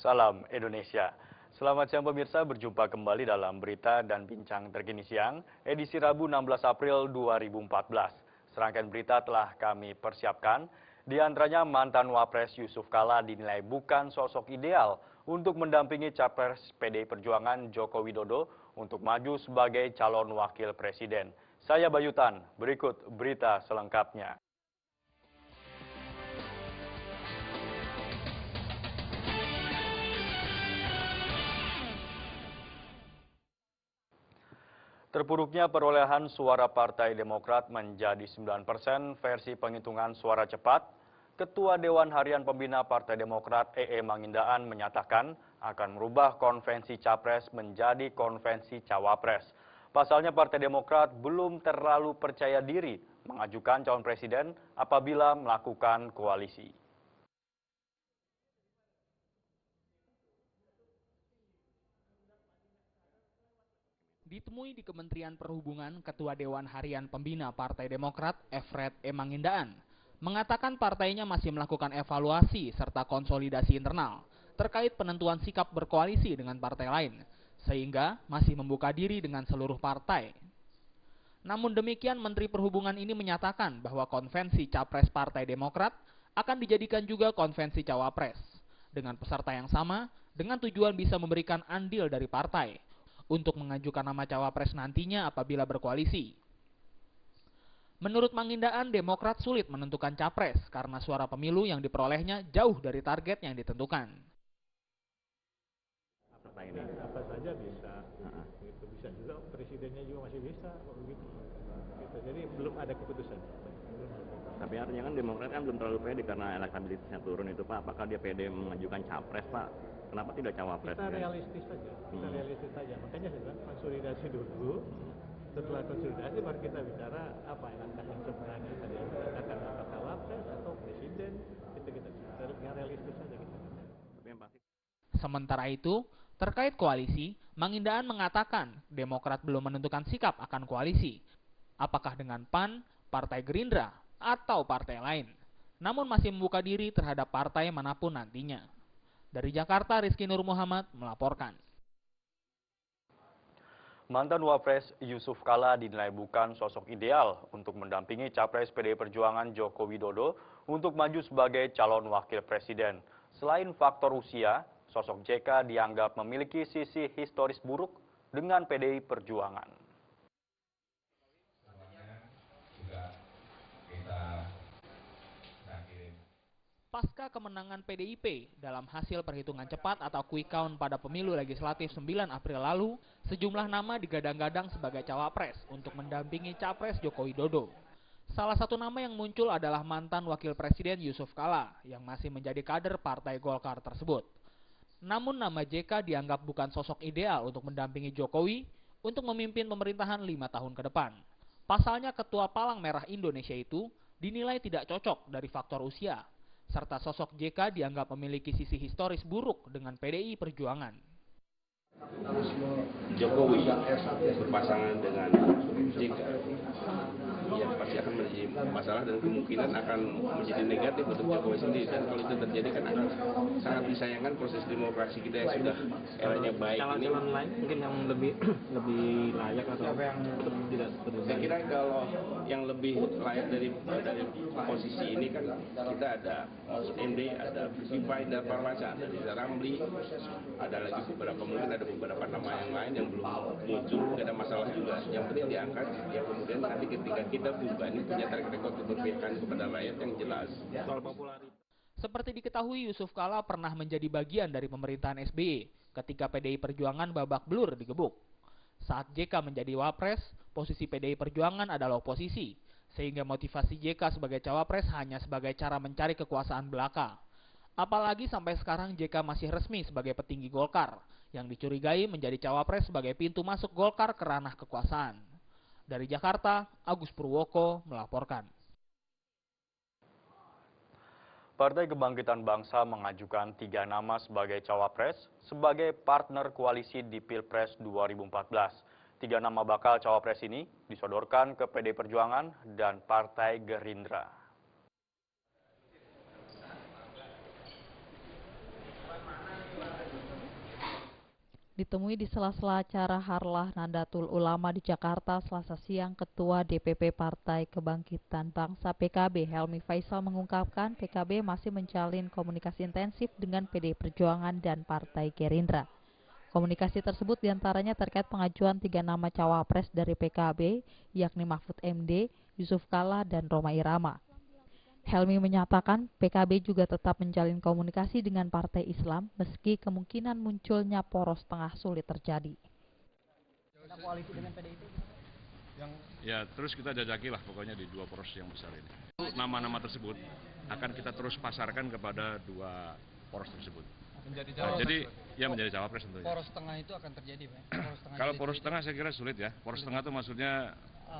Salam Indonesia. Selamat siang pemirsa, berjumpa kembali dalam berita dan bincang terkini siang, edisi Rabu 16 April 2014. Serangkaian berita telah kami persiapkan, di antaranya mantan Wapres Yusuf Kala dinilai bukan sosok ideal untuk mendampingi Capres PDI Perjuangan Joko Widodo untuk maju sebagai calon wakil presiden. Saya Bayutan, berikut berita selengkapnya. Terpuruknya perolehan suara Partai Demokrat menjadi 9% versi penghitungan suara cepat, Ketua Dewan Harian Pembina Partai Demokrat E.E. Mangindaan menyatakan akan merubah konvensi Capres menjadi konvensi Cawapres. Pasalnya Partai Demokrat belum terlalu percaya diri mengajukan calon presiden apabila melakukan koalisi. Ditemui di Kementerian Perhubungan, Ketua Dewan Harian Pembina Partai Demokrat, Efred E. Mangindaan, mengatakan partainya masih melakukan evaluasi serta konsolidasi internal terkait penentuan sikap berkoalisi dengan partai lain, sehingga masih membuka diri dengan seluruh partai. Namun demikian, Menteri Perhubungan ini menyatakan bahwa konvensi Capres Partai Demokrat akan dijadikan juga konvensi Cawapres, dengan peserta yang sama, dengan tujuan bisa memberikan andil dari partai untuk mengajukan nama Cawapres nantinya apabila berkoalisi. Menurut Mangindaan, Demokrat sulit menentukan Capres karena suara pemilu yang diperolehnya jauh dari target yang ditentukan. Apa saja bisa, gitu. Bisa juga presidennya juga masih bisa, begitu. Jadi belum ada keputusan. Tapi artinya kan Demokrat kan belum terlalu pede karena elektabilitasnya turun itu Pak. Apakah dia pede mengajukan Capres Pak? Kenapa tidak Cawapres? Kita realistis saja, realistis saja. Makanya saya bilang konsolidasi dulu. Setelah konsolidasi baru kita bicara apa langkah yang sebenarnya tadi yang dikatakan apakah Cawapres atau presiden. Kita realistis saja kita. Tapi yang pasti. Sementara itu, terkait koalisi, Mangindaan mengatakan Demokrat belum menentukan sikap akan koalisi, apakah dengan PAN, Partai Gerindra, atau partai lain. Namun masih membuka diri terhadap partai manapun nantinya. Dari Jakarta, Rizky Nur Muhammad melaporkan. Mantan Wapres Yusuf Kala dinilai bukan sosok ideal untuk mendampingi Capres PDI Perjuangan Joko Widodo untuk maju sebagai calon wakil presiden. Selain faktor usia, sosok JK dianggap memiliki sisi historis buruk dengan PDI Perjuangan. Pasca kemenangan PDIP dalam hasil perhitungan cepat atau quick count pada pemilu legislatif 9 April lalu, sejumlah nama digadang-gadang sebagai cawapres untuk mendampingi Capres Joko Widodo. Salah satu nama yang muncul adalah mantan Wakil Presiden Yusuf Kala yang masih menjadi kader Partai Golkar tersebut. Namun nama JK dianggap bukan sosok ideal untuk mendampingi Jokowi untuk memimpin pemerintahan 5 tahun ke depan. Pasalnya Ketua Palang Merah Indonesia itu dinilai tidak cocok dari faktor usia, serta sosok JK dianggap memiliki sisi historis buruk dengan PDI Perjuangan. Jokowi berpasangan dengan JK, ya pasti akan menjadi masalah dan kemungkinan akan menjadi negatif untuk Jokowi sendiri. Dan kalau itu terjadi kan akan sangat disayangkan proses demokrasi kita yang sudah eranya baik ini. Calon lain mungkin yang lebih layak atau tidak? Saya kira kalau yang lebih layak dari posisi ini kan kita ada MD, ada Viva Indar Parwansa, ada Riza Ramli, ada lagi beberapa nama yang lain yang belum muncul, nggak ada masalah juga. Yang penting diangkat, ya kemudian nanti ketika kita buka ini punya track record keberpihakan kepada rakyat yang jelas. Soal popularitas. Seperti diketahui, Yusuf Kala pernah menjadi bagian dari pemerintahan SBY ketika PDI Perjuangan babak belur digebuk. Saat JK menjadi wapres, posisi PDI Perjuangan adalah oposisi, sehingga motivasi JK sebagai cawapres hanya sebagai cara mencari kekuasaan belaka. Apalagi sampai sekarang JK masih resmi sebagai petinggi Golkar, yang dicurigai menjadi cawapres sebagai pintu masuk Golkar ke ranah kekuasaan. Dari Jakarta, Agus Purwoko melaporkan. Partai Kebangkitan Bangsa mengajukan 3 nama sebagai cawapres sebagai partner koalisi di Pilpres 2014. 3 nama bakal cawapres ini disodorkan ke PDI Perjuangan dan Partai Gerindra. Ditemui di sela-sela acara Harlah Nahdlatul Ulama di Jakarta Selasa siang, Ketua DPP Partai Kebangkitan Bangsa PKB Helmi Faisal mengungkapkan PKB masih menjalin komunikasi intensif dengan PDI Perjuangan dan Partai Gerindra. Komunikasi tersebut diantaranya terkait pengajuan 3 nama cawapres dari PKB, yakni Mahfud MD, Yusuf Kalla, dan Rhoma Irama. Helmi menyatakan PKB juga tetap menjalin komunikasi dengan Partai Islam meski kemungkinan munculnya poros tengah sulit terjadi. Ya terus kita jajaki lah pokoknya di 2 poros yang besar ini. Nama-nama tersebut akan kita terus pasarkan kepada 2 poros tersebut. Jadi ya menjadi cawapres tentunya. Poros tengah itu akan terjadi, Pak? Kalau poros tengah saya kira sulit ya. Poros tengah itu maksudnya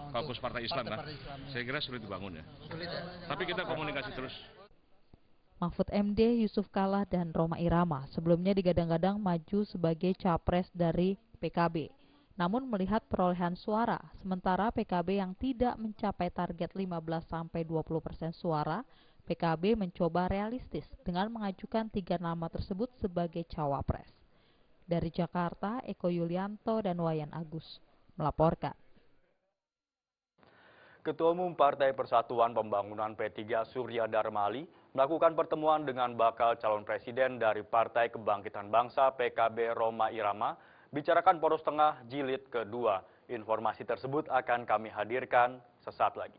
fokus Partai Islam kan. Saya kira sulit dibangun ya. Sulit ya? Tapi kita komunikasi terus. Mahfud MD, Yusuf Kalla, dan Rhoma Irama sebelumnya digadang-gadang maju sebagai capres dari PKB. Namun melihat perolehan suara, sementara PKB yang tidak mencapai target 15-20% suara, PKB mencoba realistis dengan mengajukan 3 nama tersebut sebagai cawapres. Dari Jakarta, Eko Yulianto dan Wayan Agus melaporkan. Ketua Umum Partai Persatuan Pembangunan P3 Surya Darmali melakukan pertemuan dengan bakal calon presiden dari Partai Kebangkitan Bangsa PKB Rhoma Irama, bicarakan poros tengah jilid kedua. Informasi tersebut akan kami hadirkan sesaat lagi.